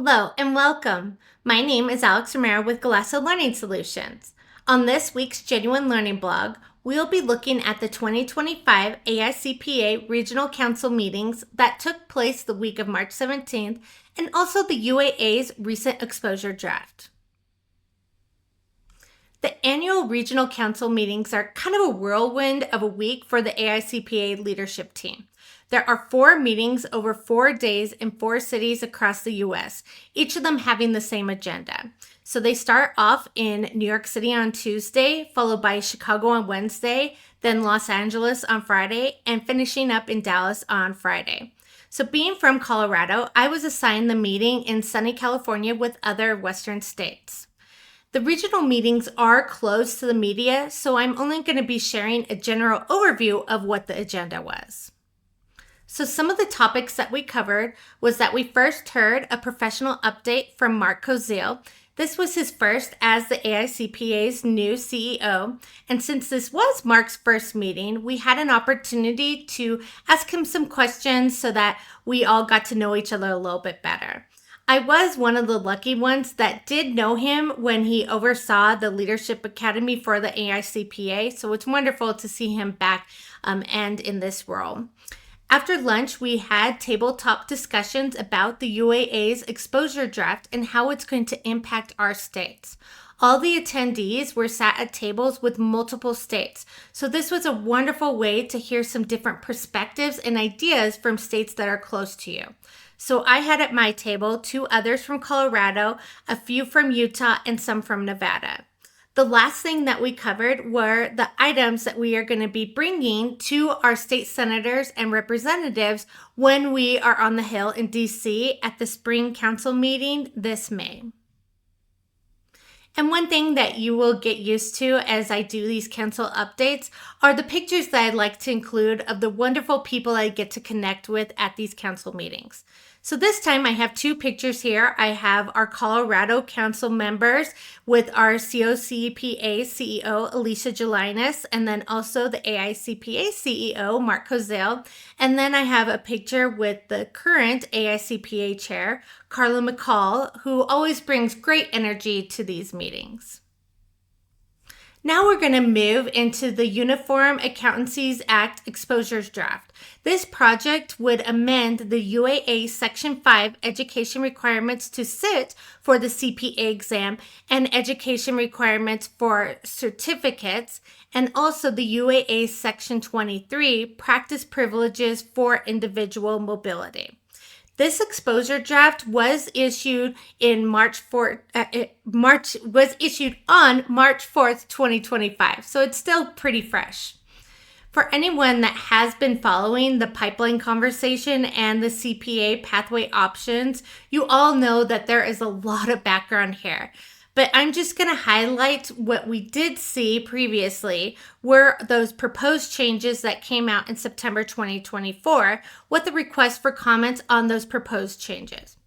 Hello and welcome. My name is Alex Romero with Galasso Learning Solutions. On this week's Genuine Learning blog, we'll be looking at the 2025 AICPA Regional Council meetings that took place the week of March 17th and also the UAA's recent exposure draft. The annual Regional Council meetings are kind of a whirlwind of a week for the AICPA leadership team. There are 4 meetings over 4 days in 4 cities across the U.S., each of them having the same agenda. So they start off in New York City on Tuesday, followed by Chicago on Wednesday, then Los Angeles on Friday, and finishing up in Dallas on Friday. So being from Colorado, I was assigned the meeting in sunny California with other Western states. The regional meetings are closed to the media, so I'm only going to be sharing a general overview of what the agenda was. So some of the topics that we covered was that we first heard a professional update from Mark Koziel. This was his first as the AICPA's new CEO, and since this was Mark's first meeting, we had an opportunity to ask him some questions so that we all got to know each other a little bit better. I was one of the lucky ones that did know him when he oversaw the Leadership Academy for the AICPA, so it's wonderful to see him back and in this role. After lunch, we had tabletop discussions about the UAA's exposure draft and how it's going to impact our states. All the attendees were sat at tables with multiple states, so this was a wonderful way to hear some different perspectives and ideas from states that are close to you. So I had at my table 2 others from Colorado, a few from Utah, and some from Nevada. The last thing that we covered were the items that we are going to be bringing to our state senators and representatives when we are on the Hill in DC at the Spring Council meeting this May. And one thing that you will get used to as I do these council updates are the pictures that I like to include of the wonderful people I get to connect with at these council meetings. So this time I have 2 pictures here. I have our Colorado council members with our COCPA CEO, Alicia Gelinas, and then also the AICPA CEO, Mark Koziel. And then I have a picture with the current AICPA chair, Carla McCall, who always brings great energy to these meetings. Now we're going to move into the Uniform Accountancies Act Exposures Draft. This project would amend the UAA Section 5 education requirements to sit for the CPA exam and education requirements for certificates, and also the UAA Section 23 practice privileges for individual mobility. This exposure draft was issued on March 4th, 2025, so it's still pretty fresh. For anyone that has been following the pipeline conversation and the CPA pathway options, you all know that there is a lot of background here. But I'm just going to highlight what we did see previously were those proposed changes that came out in September 2024 with the request for comments on those proposed changes.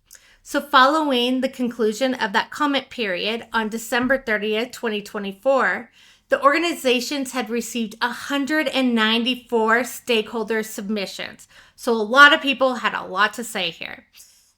So following the conclusion of that comment period on December 30th, 2024, the organizations had received 194 stakeholder submissions. So a lot of people had a lot to say here.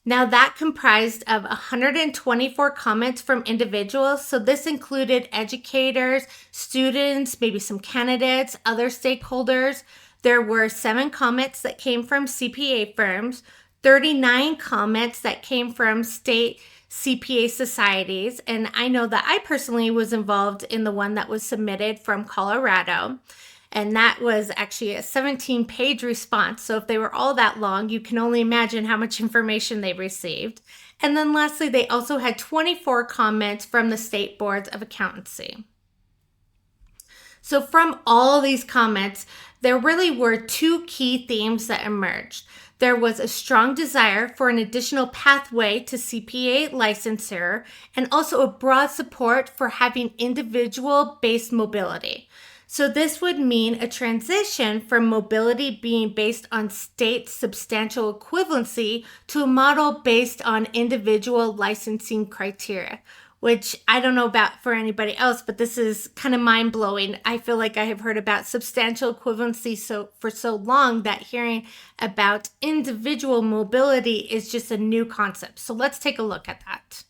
Now that comprised of 124 comments from individuals. So this included educators, students, maybe some candidates, other stakeholders. There were 7 comments that came from CPA firms, 39 comments that came from state CPA societies. And I know that I personally was involved in the one that was submitted from Colorado. And that was actually a 17-page response. So if they were all that long, you can only imagine how much information they received. And then lastly, they also had 24 comments from the state boards of accountancy. So from all these comments, there really were 2 key themes that emerged. There was a strong desire for an additional pathway to CPA licensure and also a broad support for having individual-based mobility. So this would mean a transition from mobility being based on state substantial equivalency to a model based on individual licensing criteria. which I don't know about for anybody else, but this is kind of mind-blowing. I feel like I have heard about substantial equivalency for so long that hearing about individual mobility is just a new concept. So let's take a look at that.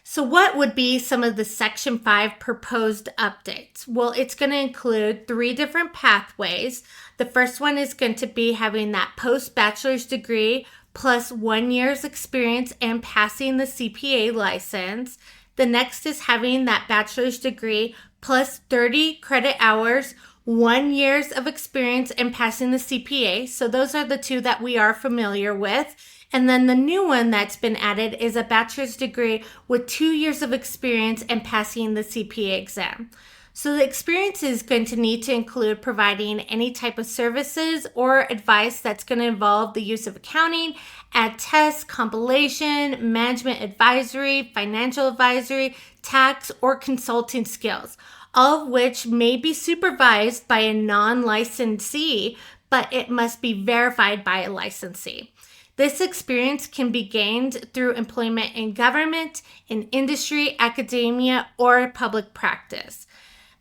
So what would be some of the Section 5 proposed updates? Well, it's going to include 3 different pathways. The first one is going to be having that post-bachelor's degree plus 1 year's experience and passing the CPA license. The next is having that bachelor's degree plus 30 credit hours, 1 year's of experience and passing the CPA. So those are the 2 that we are familiar with. And then the new one that's been added is a bachelor's degree with 2 years of experience and passing the CPA exam. So the experience is going to need to include providing any type of services or advice that's going to involve the use of accounting, ad test, compilation, management advisory, financial advisory, tax, or consulting skills, all of which may be supervised by a non-licensee, but it must be verified by a licensee. This experience can be gained through employment in government, in industry, academia, or public practice.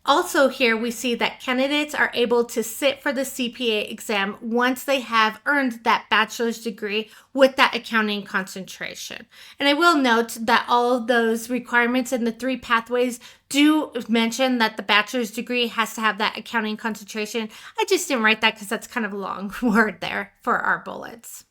Also here we see that candidates are able to sit for the CPA exam once they have earned that bachelor's degree with that accounting concentration. And I will note that all of those requirements in the 3 pathways do mention that the bachelor's degree has to have that accounting concentration. I just didn't write that because that's kind of a long word there for our bullets.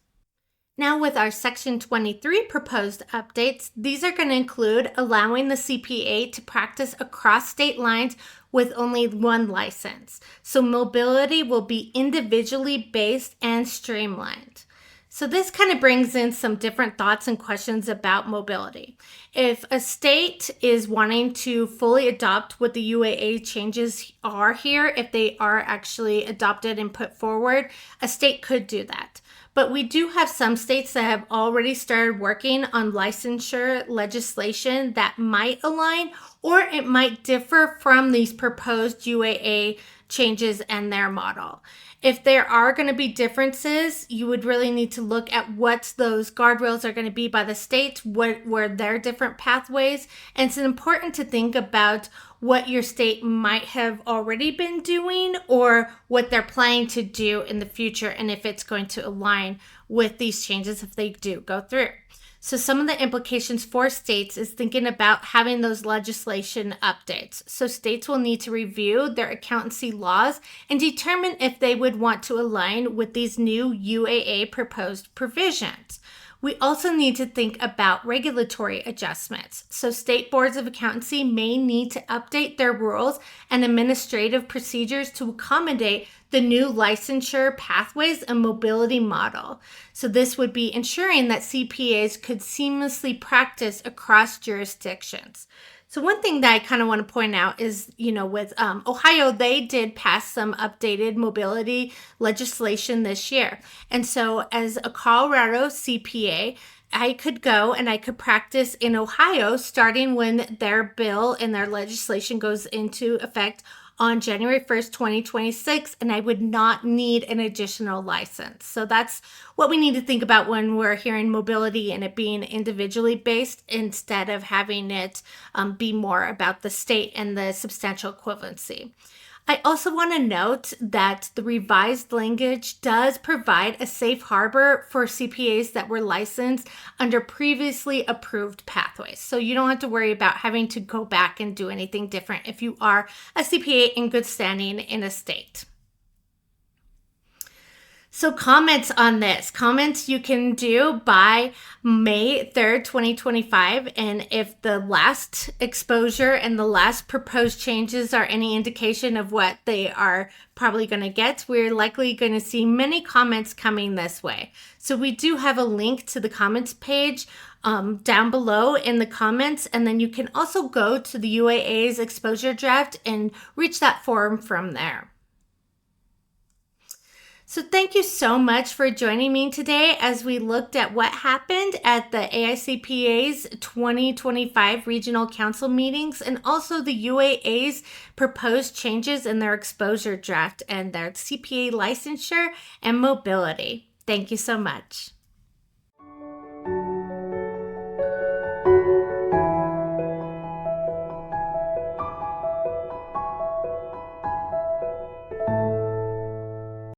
Now with our Section 23 proposed updates, these are going to include allowing the CPA to practice across state lines with only 1 license. So mobility will be individually based and streamlined. So this kind of brings in some different thoughts and questions about mobility. If a state is wanting to fully adopt what the UAA changes are here, if they are actually adopted and put forward, a state could do that. But we do have some states that have already started working on licensure legislation that might align, or it might differ from these proposed UAA changes and their model. If there are going to be differences, you would really need to look at what those guardrails are going to be by the states, what were their different pathways. And it's important to think about what your state might have already been doing or what they're planning to do in the future, and if it's going to align with these changes if they do go through. So some of the implications for states is thinking about having those legislation updates. So states will need to review their accountancy laws and determine if they would want to align with these new UAA proposed provisions. We also need to think about regulatory adjustments. So state boards of accountancy may need to update their rules and administrative procedures to accommodate the new licensure pathways and mobility model. So this would be ensuring that CPAs could seamlessly practice across jurisdictions. So one thing that I kind of want to point out is, with Ohio, they did pass some updated mobility legislation this year. And so as a Colorado CPA, I could go and I could practice in Ohio starting when their bill and their legislation goes into effect on January 1st, 2026, and I would not need an additional license. So that's what we need to think about when we're hearing mobility and it being individually based instead of having it be more about the state and the substantial equivalency. I also want to note that the revised language does provide a safe harbor for CPAs that were licensed under previously approved pathways. So you don't have to worry about having to go back and do anything different if you are a CPA in good standing in a state. So comments on this. Comments you can do by May 3rd, 2025. And if the last exposure and the last proposed changes are any indication of what they are probably going to get, we're likely going to see many comments coming this way. So we do have a link to the comments page down below in the comments. And then you can also go to the UAA's Exposure Draft and reach that form from there. So thank you so much for joining me today as we looked at what happened at the AICPA's 2025 Regional Council meetings and also the UAA's proposed changes in their exposure draft and their CPA licensure and mobility. Thank you so much.